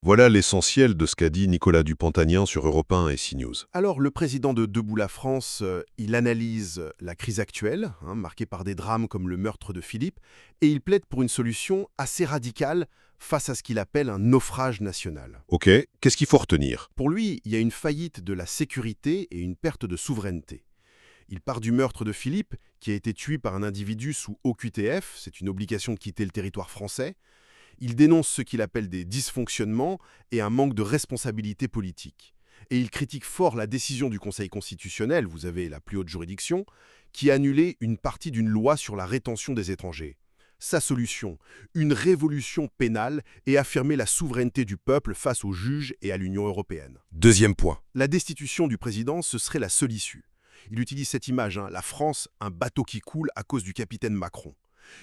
Voilà l'essentiel de ce qu'a dit Nicolas Dupont-Aignan sur Europe 1 et CNews. Alors, le président de Debout la France, il analyse la crise actuelle, marquée par des drames comme le meurtre de Philippe, et il plaide pour une solution assez radicale face à ce qu'il appelle un naufrage national. Ok, qu'est-ce qu'il faut retenir? Pour lui, il y a une faillite de la sécurité et une perte de souveraineté. Il part du meurtre de Philippe, qui a été tué par un individu sous OQTF, c'est une obligation de quitter le territoire français. Il dénonce ce qu'il appelle des dysfonctionnements et un manque de responsabilité politique. Et il critique fort la décision du Conseil constitutionnel, vous avez la plus haute juridiction, qui a annulé une partie d'une loi sur la rétention des étrangers. Sa solution, une révolution pénale et affirmer la souveraineté du peuple face aux juges et à l'Union européenne. Deuxième point. La destitution du président, ce serait la seule issue. Il utilise cette image, la France, un bateau qui coule à cause du capitaine Macron.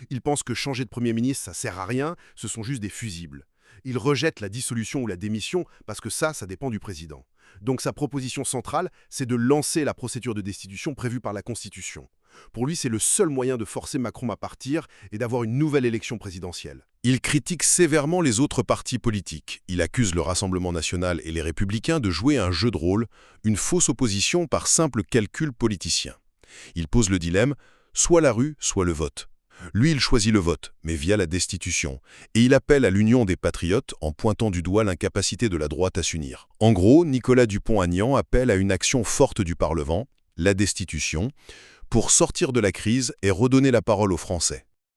Il pense que changer de Premier ministre, ça sert à rien, ce sont juste des fusibles. Il rejette la dissolution ou la démission parce que ça dépend du président. Donc sa proposition centrale, c'est de lancer la procédure de destitution prévue par la Constitution. Pour lui, c'est le seul moyen de forcer Macron à partir et d'avoir une nouvelle élection présidentielle. Il critique sévèrement les autres partis politiques. Il accuse le Rassemblement national et les Républicains de jouer un jeu de rôle, une fausse opposition par simple calcul politicien. Il pose le dilemme, soit la rue, soit le vote. Lui, il choisit le vote, mais via la destitution, et il appelle à l'union des patriotes en pointant du doigt l'incapacité de la droite à s'unir. En gros, Nicolas Dupont-Aignan appelle à une action forte du Parlement, la destitution, pour sortir de la crise et redonner la parole aux Français.